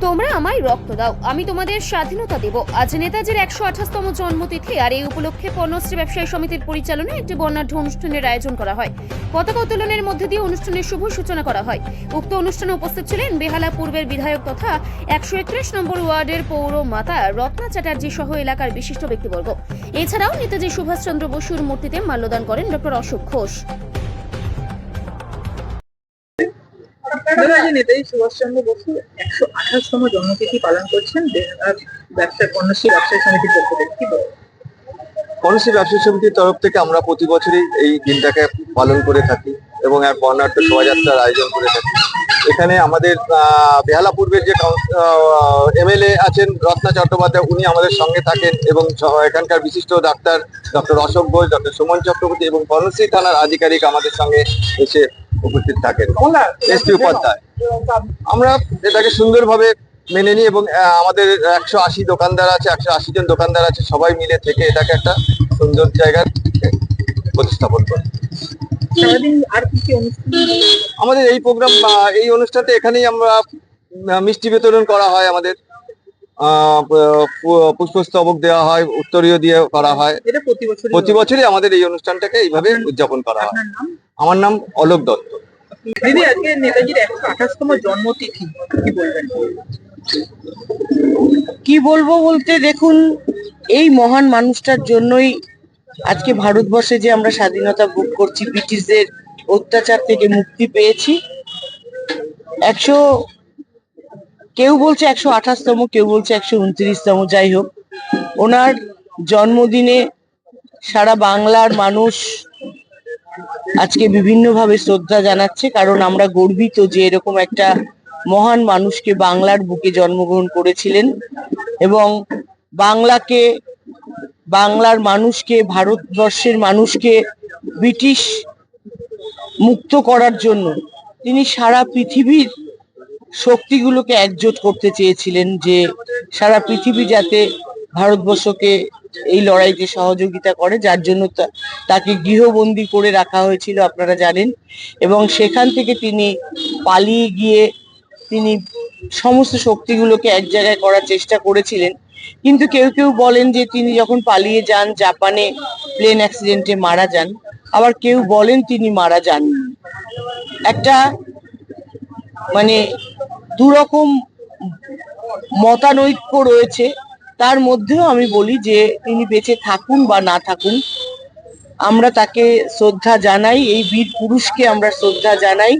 তোমরা আমায় রক্ত দাও, আমি তোমাদের স্বাধীনতা দেব। আজ নেতাজির 128তম জন্মতিথি, আর এই উপলক্ষে পণ্যশ্রী ব্যবসায়ী সমিতির পরিচালনায় একটি বর্ণাঢ্য অনুষ্ঠানের আয়োজন করা হয়। পতাকা উত্তোলনের মধ্যে দিয়ে অনুষ্ঠানের শুভ সূচনা করা হয়। উক্ত অনুষ্ঠানে উপস্থিত ছিলেন বেহালা পূর্বের বিধায়ক তথা 131 নম্বর ওয়ার্ডের পৌরমাতা রত্না চ্যাটার্জি সহ এলাকার বিশিষ্ট ব্যক্তিবর্গ। এছাড়াও নেতাজি সুভাষচন্দ্র বসুর মূর্তিতে মাল্যদান করেন ডক্টর অশোক ঘোষ। নেতাজি সুভাষচন্দ্র বসু 128তম জন্মতিথি পালন করছেন পণ্যশ্রী ব্যবসায়ী সমিতির পক্ষ থেকে, কি বলবো? পণ্যশ্রী ব্যবসায়ী সমিতির তরফ থেকে আমরা প্রতি বছরই এই দিনটাকে পালন করে থাকি এবং এক বর্ণাঢ্য শোভাযাত্রার আয়োজন করে থাকি। এখানে আমাদের বেহালা পূর্বের যে এমএলএ আছেন রত্না চট্টোপাধ্যায়, উনি আমাদের সঙ্গে থাকেন এবং এখানকার বিশিষ্ট ডাক্তার ডক্টর অশোক ঘোষ, ডক্টর সুমন চক্রবর্তী এবং পণ্যশ্রী থানার আধিকারিক আমাদের সঙ্গে এসে উপস্থিত থাকেন, এসপি উপাধ্যায়। আমরা এটাকে সুন্দরভাবে মেনে নিই এবং আমাদের 180 দোকানদার আছে, 180 জন দোকানদার আছে, সবাই মিলে থেকে এটাকে একটা সুন্দর জায়গায় প্রতিস্থাপন করি। আমাদের এই প্রোগ্রাম এই অনুষ্ঠানটা এখানেই আমরা মিষ্টি বিতরণ করা হয়, আমাদের পুষ্পস্তবক দেওয়া হয়, উত্তরীয় দিয়ে করা হয়। প্রতি বছরই আমাদের এই অনুষ্ঠানটাকে এইভাবে উদযাপন করা হয়। আমার নাম অলোক দত্ত। দিদি, আজকে নেতাজির 128তম জন্মতিথি, কি বলবেন? কি বলবো বলতে, দেখুন, এই মহান মানুষটার জন্যই আজকে ভারতবর্ষে যে আমরা স্বাধীনতা ভোগ করছি, ব্রিটিশদের অত্যাচার থেকে মুক্তি পেয়েছি। কেউ বলছে 128তম, কেউ বলছে 129তম, যাই হোক, ওনার জন্মদিনে সারা বাংলার মানুষ আজকে বিভিন্নভাবে শ্রদ্ধা জানাচ্ছে, কারণ আমরা গর্বিত যে এরকম একটা মহান মানুষকে বাংলার বুকে জন্মগ্রহণ করেছিলেন এবং বাংলার মানুষকে, ভারতবর্ষের মানুষকে ব্রিটিশ মুক্ত করার জন্য তিনি সারা পৃথিবীর শক্তিগুলোকে একজোট করতে চেয়েছিলেন, যে সারা পৃথিবী যাতে ভারতবর্ষকে এই লড়াইতে সহযোগিতা করে, যার জন্য তাকে গৃহবন্দী করে রাখা হয়েছিল, আপনারা জানেন। এবং সেখান থেকে তিনি পালিয়ে গিয়ে তিনি সমস্ত শক্তিগুলোকে এক জায়গায় করার চেষ্টা করেছিলেন। কিন্তু কেউ কেউ বলেন যে তিনি যখন পালিয়ে যান জাপানে প্লেন অ্যাক্সিডেন্টে মারা যান, আবার কেউ বলেন তিনি মারা যাননি। একটা মানে দুরকম মতানৈক্য রয়েছে, তার মধ্যেও আমি বলি যে তিনি বেঁচে থাকুন বা না থাকুন, আমরা তাকে শ্রদ্ধা জানাই, এই বীর পুরুষকে আমরা শ্রদ্ধা জানাই।